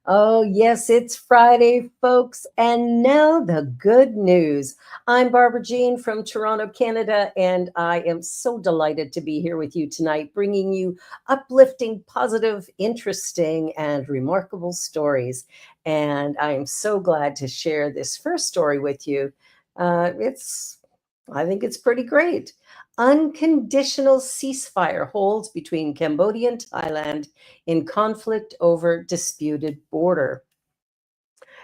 Oh, yes, it's Friday, folks. And now the good news. I'm Barbara Jean from Toronto, Canada, and I am so delighted to be here with you tonight, bringing you uplifting, positive, interesting, and remarkable stories. And I am so glad to share this first story with you. I think it's pretty great. Unconditional ceasefire holds between Cambodia and Thailand in conflict over disputed border.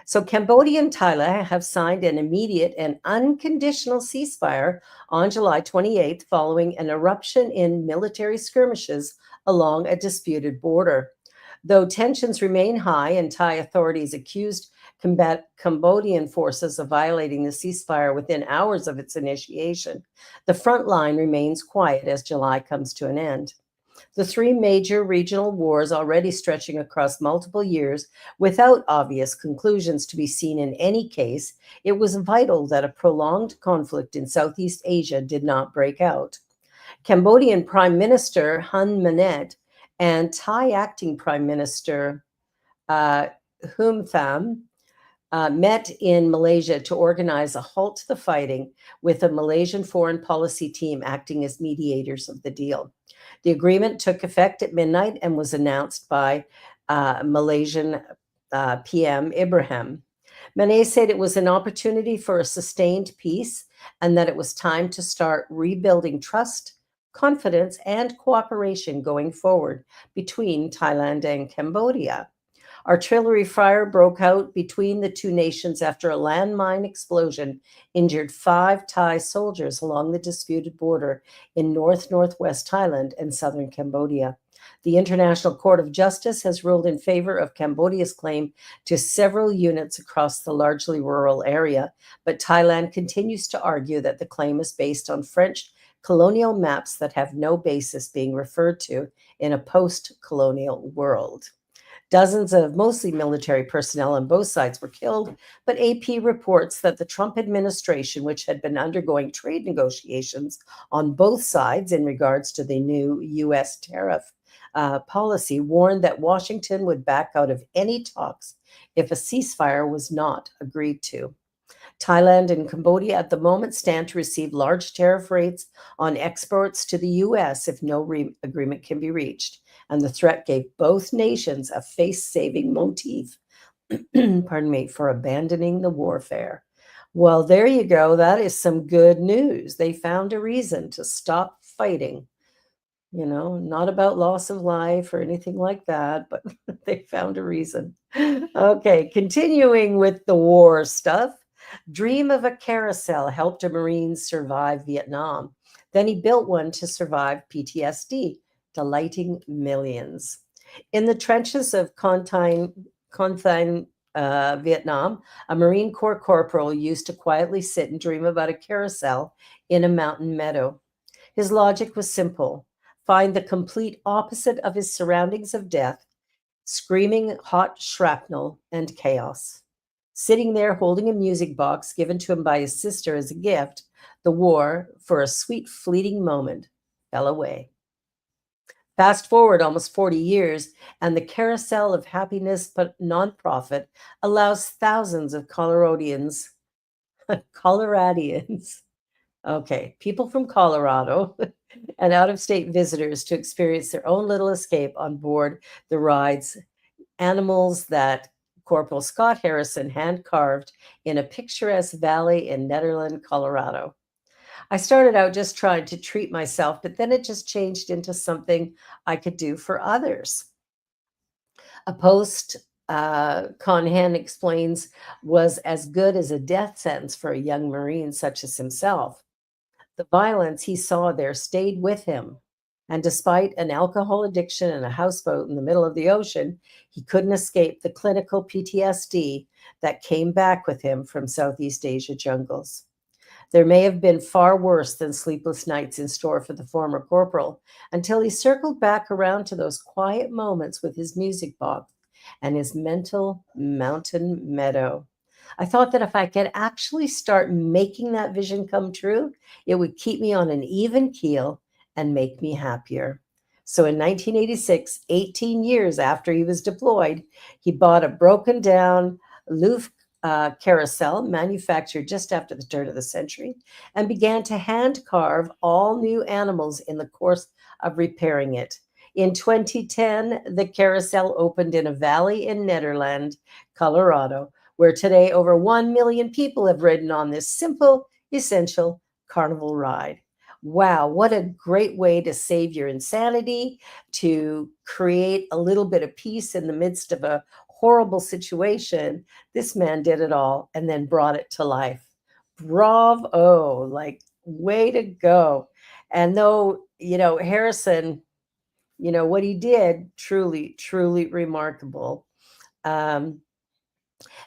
So, Cambodia and Thailand have signed an immediate and unconditional ceasefire on July 28th following an eruption in military skirmishes along a disputed border. Though tensions remain high and Thai authorities accused Cambodian forces of violating the ceasefire within hours of its initiation, the front line remains quiet as July comes to an end. The three major regional wars, already stretching across multiple years without obvious conclusions to be seen in any case, it was vital that a prolonged conflict in Southeast Asia did not break out. Cambodian Prime Minister Hun Manet and Thai Acting Prime Minister uh, Hum Tham met in Malaysia to organize a halt to the fighting, with a Malaysian foreign policy team acting as mediators of the deal. The agreement took effect at midnight and was announced by Malaysian PM Ibrahim. Manet said it was an opportunity for a sustained peace and that it was time to start rebuilding trust, confidence, and cooperation going forward between Thailand and Cambodia. Artillery fire broke out between the two nations after a landmine explosion injured 5 Thai soldiers along the disputed border in northwest Thailand and southern Cambodia. The International Court of Justice has ruled in favor of Cambodia's claim to several units across the largely rural area, but Thailand continues to argue that the claim is based on French colonial maps that have no basis being referred to in a post-colonial world. Dozens of mostly military personnel on both sides were killed, but AP reports that the Trump administration, which had been undergoing trade negotiations on both sides in regards to the new U.S. tariff policy, warned that Washington would back out of any talks if a ceasefire was not agreed to. Thailand and Cambodia at the moment stand to receive large tariff rates on exports to the U.S. if no agreement can be reached. And the threat gave both nations a face-saving motif, pardon me, for abandoning the warfare. Well, there you go. That is some good news. They found a reason to stop fighting. Not about loss of life or anything like that, but they found a reason. Okay, continuing with the war stuff. Dream of a carousel helped a Marine survive Vietnam. Then he built one to survive PTSD, delighting millions. In the trenches of Conthine, Vietnam, a Marine Corps corporal used to quietly sit and dream about a carousel in a mountain meadow. His logic was simple: find the complete opposite of his surroundings of death, screaming hot shrapnel and chaos. Sitting there holding a music box given to him by his sister as a gift, the war, for a sweet fleeting moment, fell away. Fast forward almost 40 years, and the Carousel of Happiness but nonprofit allows thousands of Coloradians, okay, people from Colorado and out of state visitors to experience their own little escape on board the rides, animals that Corporal Scott Harrison hand carved in a picturesque valley in Nederland, Colorado. I started out just trying to treat myself, but then it just changed into something I could do for others. A post, Conhan explains, was as good as a death sentence for a young Marine such as himself. The violence he saw there stayed with him. And despite an alcohol addiction and a houseboat in the middle of the ocean, he couldn't escape the clinical PTSD that came back with him from Southeast Asia jungles. There may have been far worse than sleepless nights in store for the former corporal, until he circled back around to those quiet moments with his music box and his mental mountain meadow. I thought that if I could actually start making that vision come true, it would keep me on an even keel and make me happier. So in 1986, 18 years after he was deployed, he bought a broken down Louvre carousel manufactured just after the turn of the century and began to hand carve all new animals in the course of repairing it. In 2010, the carousel opened in a valley in Nederland, Colorado, where today over 1 million people have ridden on this simple, essential carnival ride. Wow, what a great way to save your insanity, to create a little bit of peace in the midst of a horrible situation. This man did it all and then brought it to life. Bravo, like way to go. And though, Harrison, what he did, truly, truly remarkable. Um,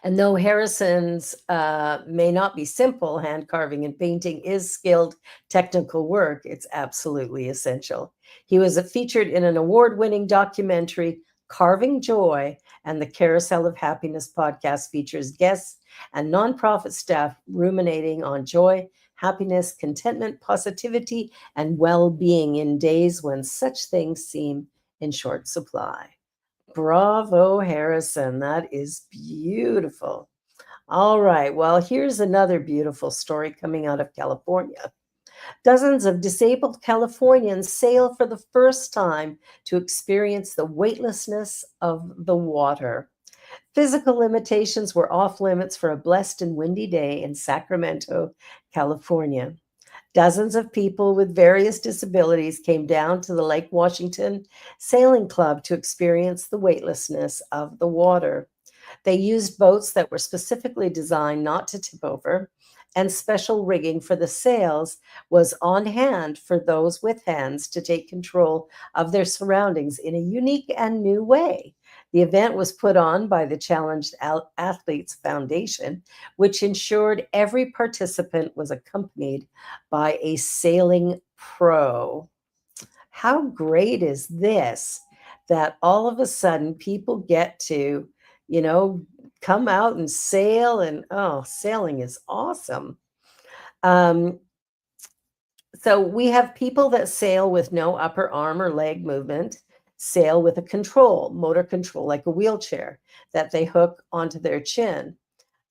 and though Harrison's may not be simple, hand carving and painting is skilled technical work, it's absolutely essential. He was featured in an award-winning documentary, Carving Joy, and the Carousel of Happiness podcast features guests and nonprofit staff ruminating on joy, happiness, contentment, positivity, and well-being in days when such things seem in short supply. Bravo, Harrison. That is beautiful. All right. Well, here's another beautiful story coming out of California. Dozens of disabled Californians sail for the first time to experience the weightlessness of the water. Physical limitations were off limits for a blessed and windy day in Sacramento, California. Dozens of people with various disabilities came down to the Lake Washington Sailing Club to experience the weightlessness of the water. They used boats that were specifically designed not to tip over, and special rigging for the sails was on hand for those with hands to take control of their surroundings in a unique and new way. The event was put on by the Challenged Athletes Foundation, which ensured every participant was accompanied by a sailing pro. How great is this that all of a sudden people get to, come out and sail, and sailing is awesome. So we have people that sail with no upper arm or leg movement, sail with a motor control, like a wheelchair that they hook onto their chin.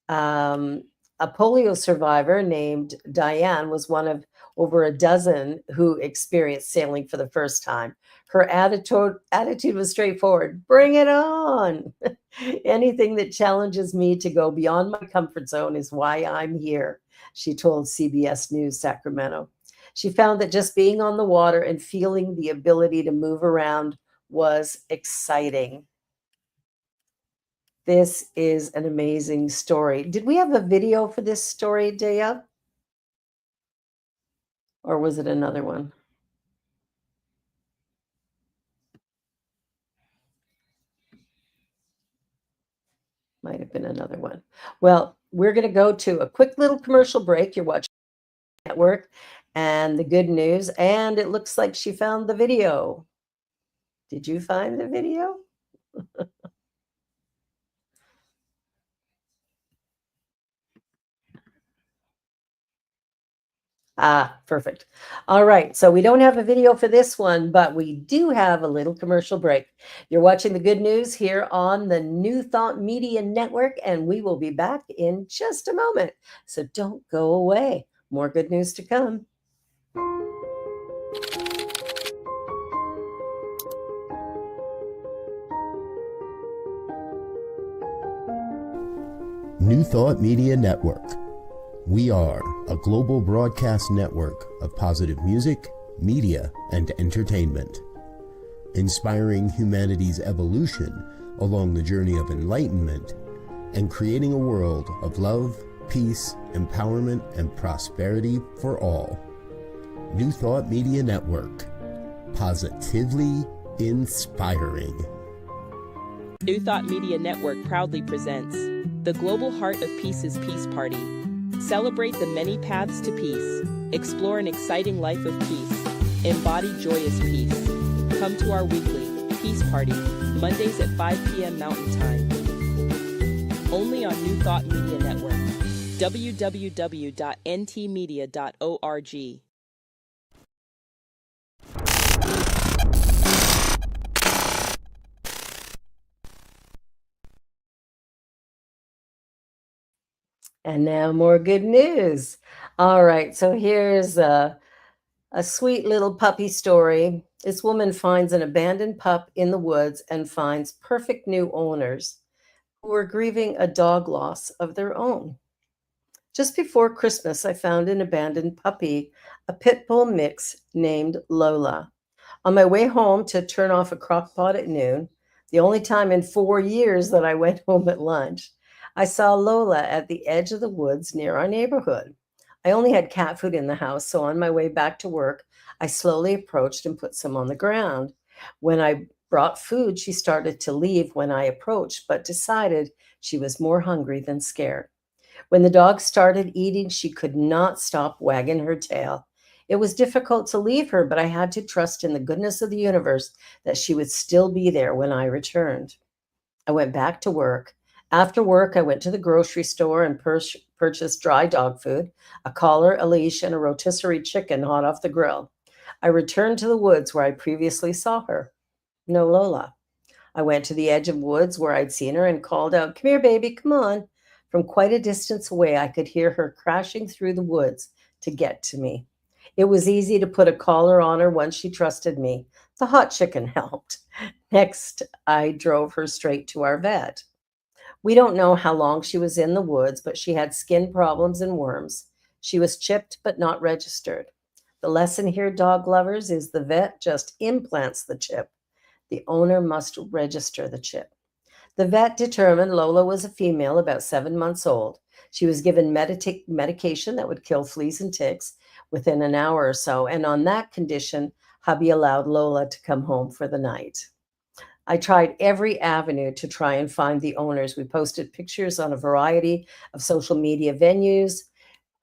A polio survivor named Diane was one of over a dozen who experienced sailing for the first time. Her attitude was straightforward. Bring it on. Anything that challenges me to go beyond my comfort zone is why I'm here, she told CBS News Sacramento. She found that just being on the water and feeling the ability to move around was exciting. This is an amazing story. Did we have a video for this story, Dea? Or was it another one? Might have been another one. Well, we're going to go to a quick little commercial break. You're watching Network and the good news, and it looks like she found the video. Did you find the video? Perfect. All right. So we don't have a video for this one, but we do have a little commercial break. You're watching the good news here on the New Thought Media Network, and we will be back in just a moment. So don't go away. More good news to come. New Thought Media Network. We are a global broadcast network of positive music, media, and entertainment, inspiring humanity's evolution along the journey of enlightenment and creating a world of love, peace, empowerment, and prosperity for all. New Thought Media Network. Positively inspiring. New Thought Media Network proudly presents the Global Heart of Peace's Peace Party. Celebrate the many paths to peace. Explore an exciting life of peace. Embody joyous peace. Come to our weekly Peace Party, Mondays at 5 p.m. Mountain Time. Only on New Thought Media Network. www.ntmedia.org. And now more good news. All right, so here's a sweet little puppy story. This woman finds an abandoned pup in the woods and finds perfect new owners who are grieving a dog loss of their own. Just before Christmas, I found an abandoned puppy, a pit bull mix named Lola. On my way home to turn off a crock pot at noon, the only time in 4 years that I went home at lunch, I saw Lola at the edge of the woods near our neighborhood. I only had cat food in the house, so on my way back to work, I slowly approached and put some on the ground. When I brought food, she started to leave when I approached, but decided she was more hungry than scared. When the dog started eating, she could not stop wagging her tail. It was difficult to leave her, but I had to trust in the goodness of the universe that she would still be there when I returned. I went back to work. After work, I went to the grocery store and purchased dry dog food, a collar, a leash, and a rotisserie chicken hot off the grill. I returned to the woods where I previously saw her. No Lola. I went to the edge of woods where I'd seen her and called out, "Come here, baby, come on." From quite a distance away, I could hear her crashing through the woods to get to me. It was easy to put a collar on her once she trusted me. The hot chicken helped. Next, I drove her straight to our vet. We don't know how long she was in the woods, but she had skin problems and worms. She was chipped but not registered. The lesson here, dog lovers, is the vet just implants the chip. The owner must register the chip. The vet determined Lola was a female about 7 months old. She was given medication that would kill fleas and ticks within an hour or so. And on that condition, hubby allowed Lola to come home for the night. I tried every avenue to try and find the owners. We posted pictures on a variety of social media venues,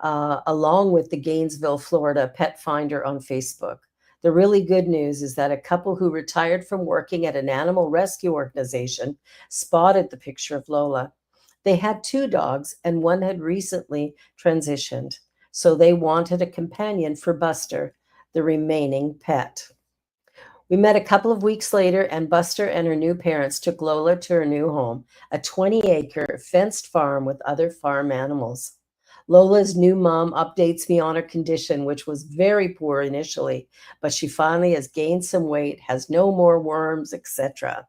along with the Gainesville, Florida Pet Finder on Facebook. The really good news is that a couple who retired from working at an animal rescue organization spotted the picture of Lola. They had 2 dogs and one had recently transitioned, so they wanted a companion for Buster, the remaining pet. We met a couple of weeks later, and Buster and her new parents took Lola to her new home, a 20-acre fenced farm with other farm animals. Lola's new mom updates me on her condition, which was very poor initially, but she finally has gained some weight, has no more worms, etc.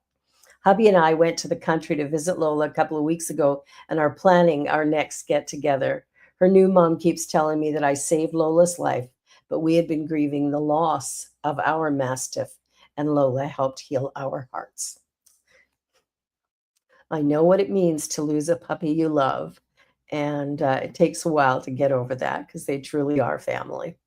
Hubby and I went to the country to visit Lola a couple of weeks ago and are planning our next get together. Her new mom keeps telling me that I saved Lola's life, but we had been grieving the loss of our Mastiff, and Lola helped heal our hearts. I know what it means to lose a puppy you love, and it takes a while to get over that because they truly are family.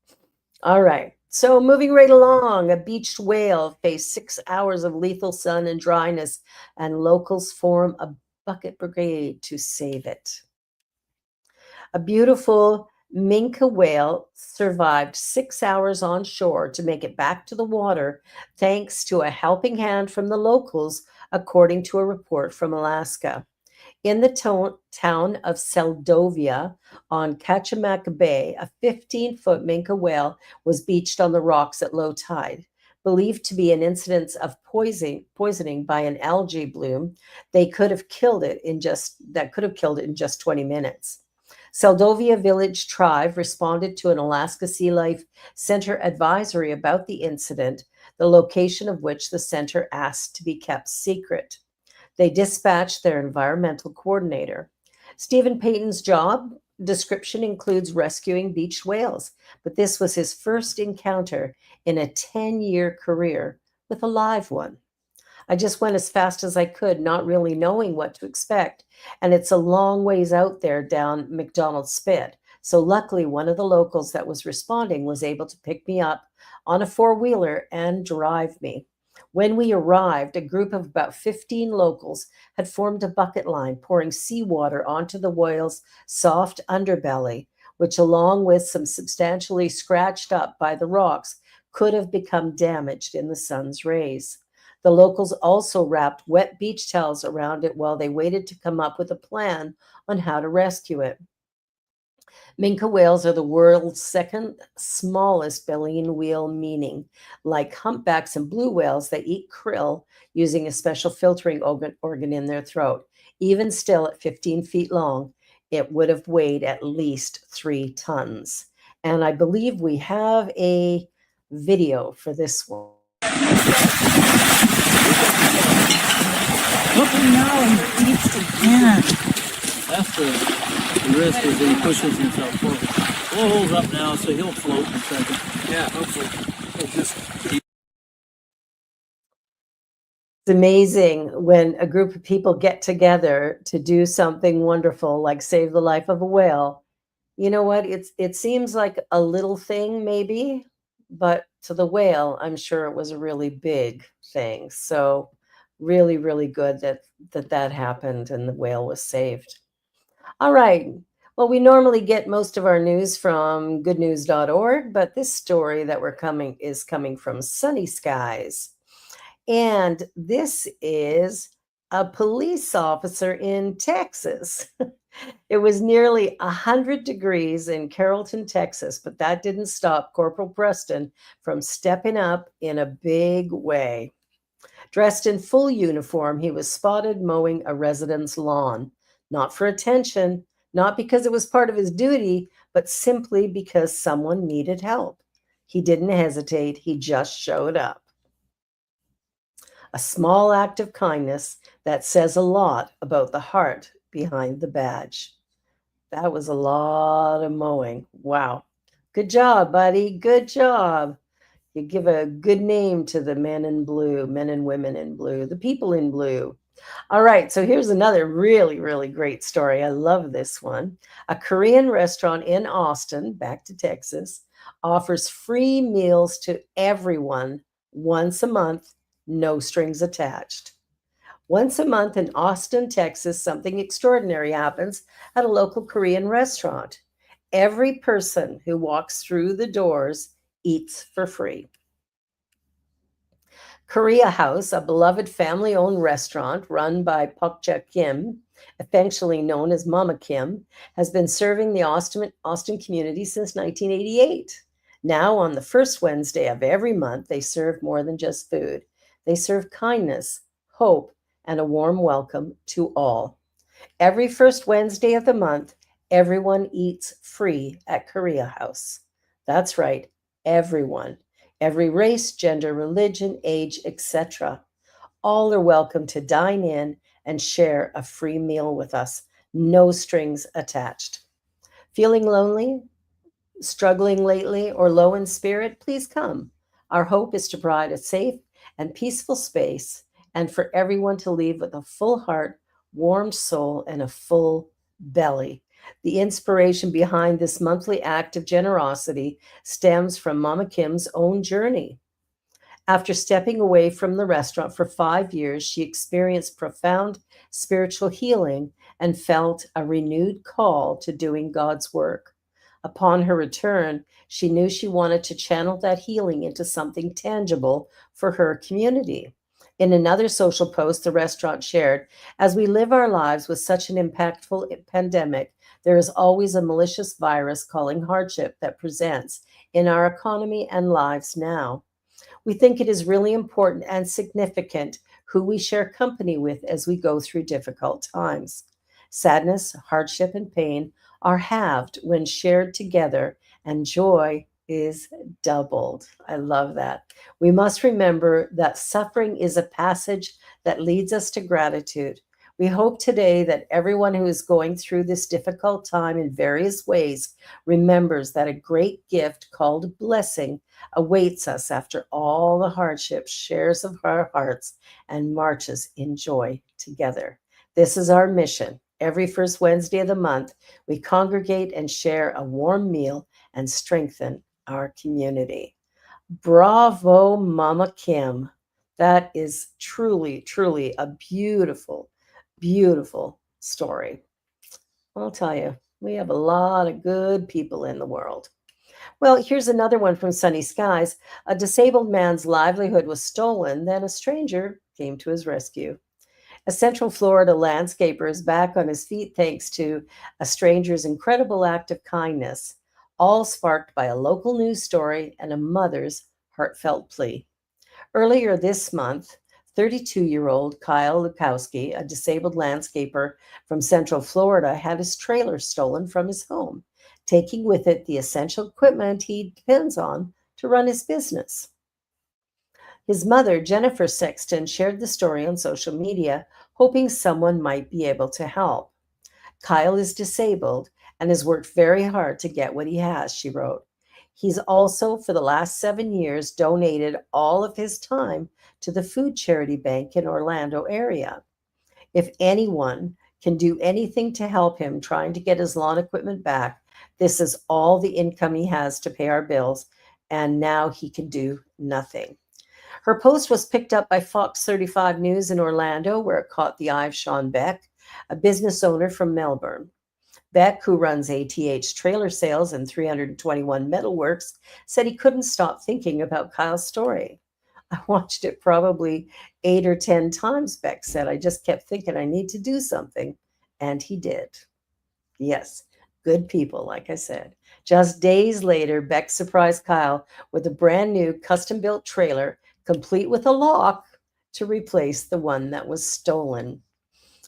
All right, so moving right along, a beached whale faced 6 hours of lethal sun and dryness, and locals form a bucket brigade to save it. A beautiful minke whale survived 6 hours on shore to make it back to the water, thanks to a helping hand from the locals, according to a report from Alaska. In the town of Seldovia on Kachemak Bay, a 15-foot minke whale was beached on the rocks at low tide. Believed to be an incidence of poisoning by an algae bloom, that could have killed it in just 20 minutes. Seldovia Village Tribe responded to an Alaska Sea Life Center advisory about the incident, the location of which the center asked to be kept secret. They dispatched their environmental coordinator. Stephen Payton's job description includes rescuing beached whales, but this was his first encounter in a 10-year career with a live one. I just went as fast as I could, not really knowing what to expect, and it's a long ways out there down McDonald Spit. So luckily, one of the locals that was responding was able to pick me up on a four-wheeler and drive me. When we arrived, a group of about 15 locals had formed a bucket line, pouring seawater onto the whale's soft underbelly, which, along with some substantially scratched up by the rocks, could have become damaged in the sun's rays. The locals also wrapped wet beach towels around it while they waited to come up with a plan on how to rescue it. Minke whales are the world's second smallest baleen whale, meaning, like humpbacks and blue whales, they eat krill using a special filtering organ in their throat. Even still, at 15 feet long, it would have weighed at least 3 tons. And I believe we have a video for this one. Look at him now, he eats again. That's the risk is that he pushes himself forward. We'll hold up now so he'll float in a second. Yeah, hopefully. He'll just keep. It's amazing when a group of people get together to do something wonderful like save the life of a whale. You know what? It seems like a little thing maybe, but to the whale, I'm sure it was a really big thing. So really, really good that happened and the whale was saved. All right. Well, we normally get most of our news from goodnews.org, but this story that is coming from Sunny Skies. And this is a police officer in Texas. It was nearly 100 degrees in Carrollton, Texas, but that didn't stop Corporal Preston from stepping up in a big way. Dressed in full uniform, he was spotted mowing a resident's lawn, not for attention, not because it was part of his duty, but simply because someone needed help. He didn't hesitate, he just showed up. A small act of kindness that says a lot about the heart behind the badge. That was a lot of mowing. Wow. Good job, buddy. Good job. You give a good name to the men in blue, men and women in blue, the people in blue. All right, so here's another really, really great story. I love this one. A Korean restaurant in Austin, back to Texas, offers free meals to everyone once a month, no strings attached. Once a month in Austin, Texas, something extraordinary happens at a local Korean restaurant. Every person who walks through the doors eats for free. Korea House, a beloved family-owned restaurant run by Pokja Kim, affectionately known as Mama Kim, has been serving the Austin community since 1988. Now, on the first Wednesday of every month, they serve more than just food. They serve kindness, hope, and a warm welcome to all. Every first Wednesday of the month, everyone eats free at Korea House. That's right, everyone. Every race, gender, religion, age, etc. All are welcome to dine in and share a free meal with us. No strings attached. Feeling lonely, struggling lately, or low in spirit? Please come. Our hope is to provide a safe and peaceful space and for everyone to leave with a full heart, warm soul, and a full belly. The inspiration behind this monthly act of generosity stems from Mama Kim's own journey. After stepping away from the restaurant for 5 years, she experienced profound spiritual healing and felt a renewed call to doing God's work. Upon her return, she knew she wanted to channel that healing into something tangible for her community. In another social post, the restaurant shared, "As we live our lives with such an impactful pandemic, there is always a malicious virus calling hardship that presents in our economy and lives now. We think it is really important and significant who we share company with as we go through difficult times. Sadness, hardship, and pain are halved when shared together, and joy is doubled." I love that. We must remember that suffering is a passage that leads us to gratitude. We hope today that everyone who is going through this difficult time in various ways remembers that a great gift called blessing awaits us after all the hardships, shares of our hearts, and marches in joy together. This is our mission. Every first Wednesday of the month, we congregate and share a warm meal and strengthen our community. Bravo, Mama Kim. That is truly, truly a beautiful, beautiful story. I'll tell you, we have a lot of good people in the world. Well, here's another one from Sunny Skies. A disabled man's livelihood was stolen, then a stranger came to his rescue. A Central Florida landscaper is back on his feet thanks to a stranger's incredible act of kindness, all sparked by a local news story and a mother's heartfelt plea. Earlier this month, 32-year-old Kyle Lukowski, a disabled landscaper from Central Florida, had his trailer stolen from his home, taking with it the essential equipment he depends on to run his business. His mother, Jennifer Sexton, shared the story on social media, hoping someone might be able to help. Kyle is disabled and has worked very hard to get what he has, she wrote. He's also, for the last 7 years, donated all of his time to the food charity bank in Orlando area. If anyone can do anything to help him trying to get his lawn equipment back, this is all the income he has to pay our bills, and now he can do nothing. Her post was picked up by Fox 35 News in Orlando, where it caught the eye of Sean Beck, a business owner from Melbourne. Beck, who runs ATH Trailer Sales and 321 Metalworks, said he couldn't stop thinking about Kyle's story. I watched it probably 8 or 10 times, Beck said. I just kept thinking I need to do something. And he did. Yes, good people, like I said. Just days later, Beck surprised Kyle with a brand new custom-built trailer, complete with a lock, to replace the one that was stolen.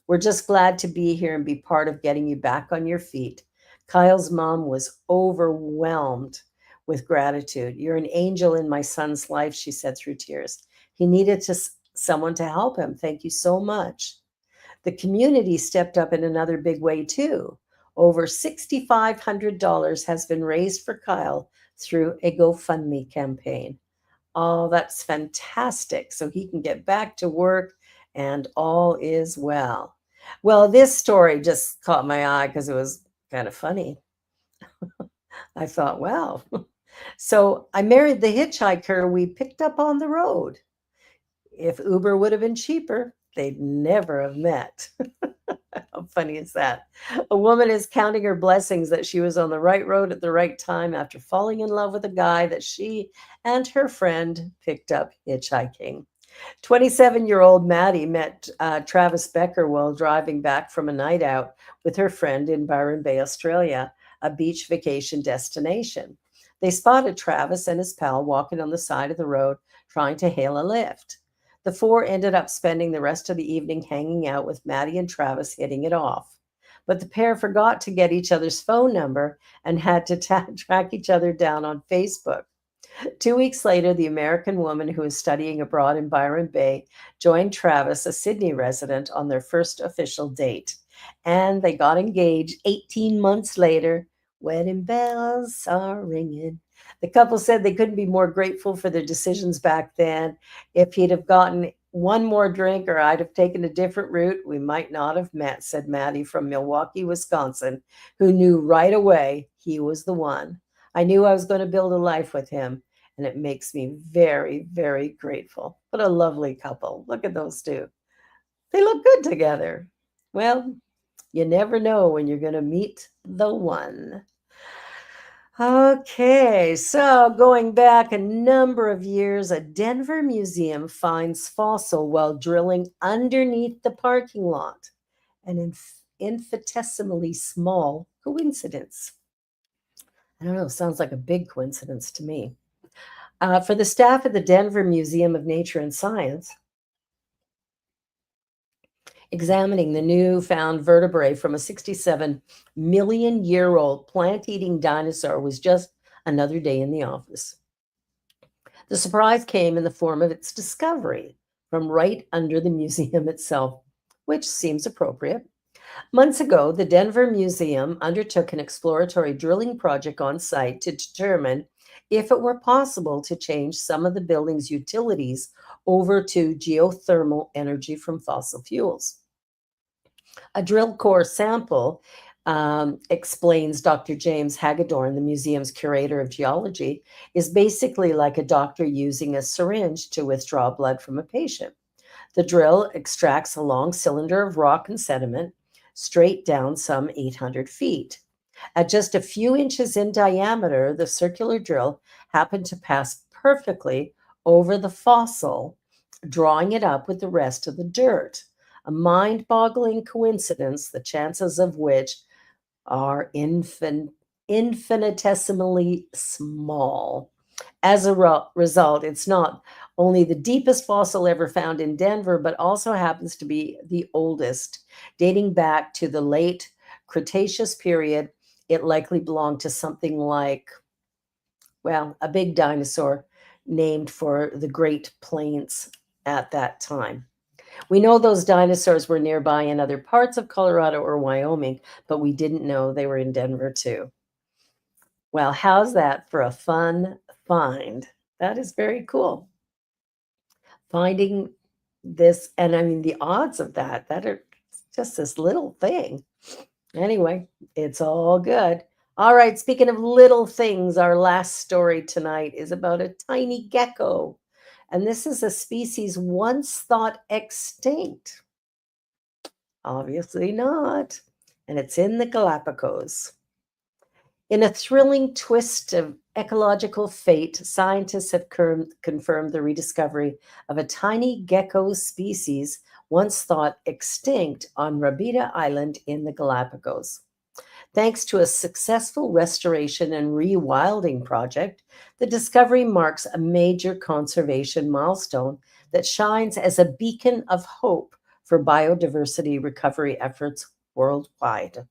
We're just glad to be here and be part of getting you back on your feet. Kyle's mom was overwhelmed with gratitude. You're an angel in my son's life, she said through tears. He needed someone to help him. Thank you so much. The community stepped up in another big way, too. Over $6,500 has been raised for Kyle through a GoFundMe campaign. Oh, that's fantastic. So he can get back to work and all is well. Well, this story just caught my eye because it was kind of funny. I thought, wow. So I married the hitchhiker we picked up on the road. If Uber would have been cheaper, they'd never have met. How funny is that? A woman is counting her blessings that she was on the right road at the right time after falling in love with a guy that she and her friend picked up hitchhiking. 27-year-old Maddie met Travis Becker while driving back from a night out with her friend in Byron Bay, Australia, a beach vacation destination. They spotted Travis and his pal walking on the side of the road trying to hail a lift. The four ended up spending the rest of the evening hanging out with Maddie and Travis hitting it off. But the pair forgot to get each other's phone number and had to track each other down on Facebook. 2 weeks later, the American woman who was studying abroad in Byron Bay joined Travis, a Sydney resident, on their first official date. And they got engaged 18 months later. Wedding bells are ringing. The couple said they couldn't be more grateful for their decisions back then. If he'd have gotten one more drink or I'd have taken a different route, we might not have met, said Maddie from Milwaukee, Wisconsin, who knew right away he was the one. I knew I was going to build a life with him, and it makes me very, very grateful. What a lovely couple. Look at those two. They look good together. Well, you never know when you're going to meet the one. Okay, so going back a number of years, a Denver museum finds fossil while drilling underneath the parking lot. An infinitesimally small coincidence. I don't know, sounds like a big coincidence to me. For the staff at the Denver Museum of Nature and Science, examining the newfound vertebrae from a 67-million-year-old plant-eating dinosaur was just another day in the office. The surprise came in the form of its discovery from right under the museum itself, which seems appropriate. Months ago, the Denver Museum undertook an exploratory drilling project on site to determine if it were possible to change some of the building's utilities over to geothermal energy from fossil fuels. A drill core sample, explains Dr. James Hagedorn, the museum's curator of geology, is basically like a doctor using a syringe to withdraw blood from a patient. The drill extracts a long cylinder of rock and sediment straight down some 800 feet. At just a few inches in diameter, the circular drill happened to pass perfectly over the fossil, drawing it up with the rest of the dirt. A mind-boggling coincidence, the chances of which are infinitesimally small. As a result, it's not only the deepest fossil ever found in Denver, but also happens to be the oldest, dating back to the late Cretaceous period. It likely belonged to something like, well, a big dinosaur named for the Great Plains at that time. We know those dinosaurs were nearby in other parts of Colorado or Wyoming, but we didn't know they were in Denver too. Well, how's that for a fun find? That is very cool. Finding this, and I mean, the odds of that are just this little thing. Anyway, it's all good. All right, speaking of little things, our last story tonight is about a tiny gecko. And this is a species once thought extinct. Obviously not. And it's in the Galapagos. In a thrilling twist of ecological fate, scientists have confirmed the rediscovery of a tiny gecko species once thought extinct on Rabida Island in the Galapagos. Thanks to a successful restoration and rewilding project, the discovery marks a major conservation milestone that shines as a beacon of hope for biodiversity recovery efforts worldwide.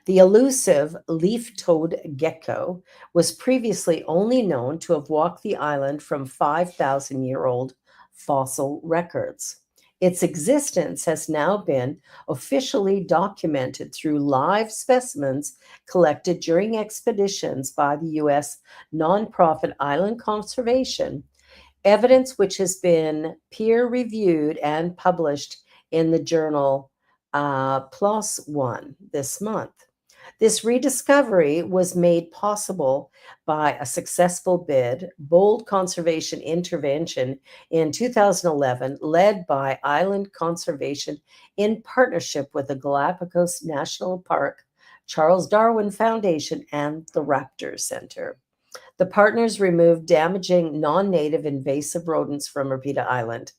The elusive leaf-toed gecko was previously only known to have walked the island from 5,000-year-old fossil records. Its existence has now been officially documented through live specimens collected during expeditions by the U.S. nonprofit Island Conservation, evidence which has been peer-reviewed and published in the journal PLOS One this month. This rediscovery was made possible by a successful bid, bold conservation intervention in 2011, led by Island Conservation in partnership with the Galapagos National Park, Charles Darwin Foundation, and the Raptor Center. The partners removed damaging non-native invasive rodents from Rabida Island,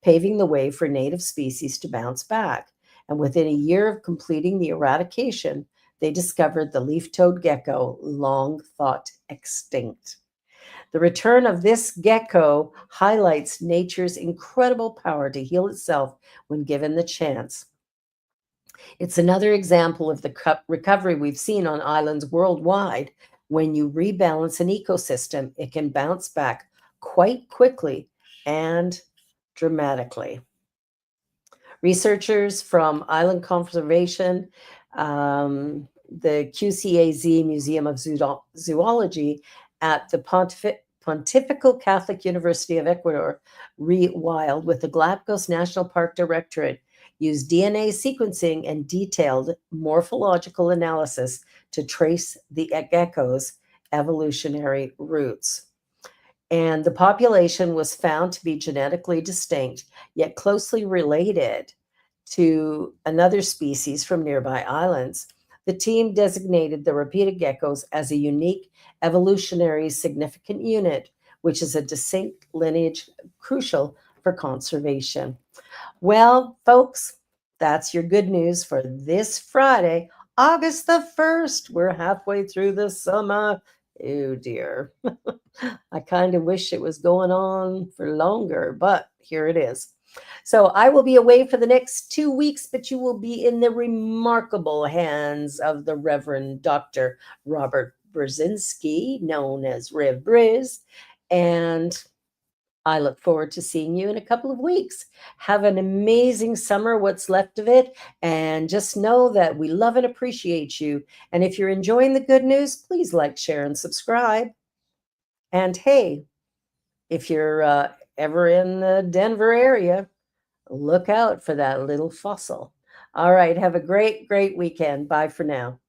paving the way for native species to bounce back. And within a year of completing the eradication, they discovered the leaf-toed gecko, long thought extinct. The return of this gecko highlights nature's incredible power to heal itself when given the chance. It's another example of the recovery we've seen on islands worldwide. When you rebalance an ecosystem, it can bounce back quite quickly and dramatically. Researchers from Island Conservation, the QCAZ Museum of Zoology at the Pontifical Catholic University of Ecuador, rewild with the Galapagos National Park Directorate, used DNA sequencing and detailed morphological analysis to trace the gecko's evolutionary roots. And the population was found to be genetically distinct, yet closely related to another species from nearby islands. The team designated the Rabida geckos as a unique evolutionary significant unit, which is a distinct lineage crucial for conservation. Well, folks, that's your good news for this Friday, August the 1st. We're halfway through the summer. Oh dear. I kind of wish it was going on for longer, but here it is. So I will be away for the next 2 weeks, but you will be in the remarkable hands of the Reverend Dr. Robert Brzezinski, known as Rev Briz, and I look forward to seeing you in a couple of weeks. Have an amazing summer, what's left of it, and just know that we love and appreciate you. And if you're enjoying the good news, please like, share, and subscribe. And hey, if you're ever in the Denver area, look out for that little fossil. All right, have a great, great weekend. Bye for now.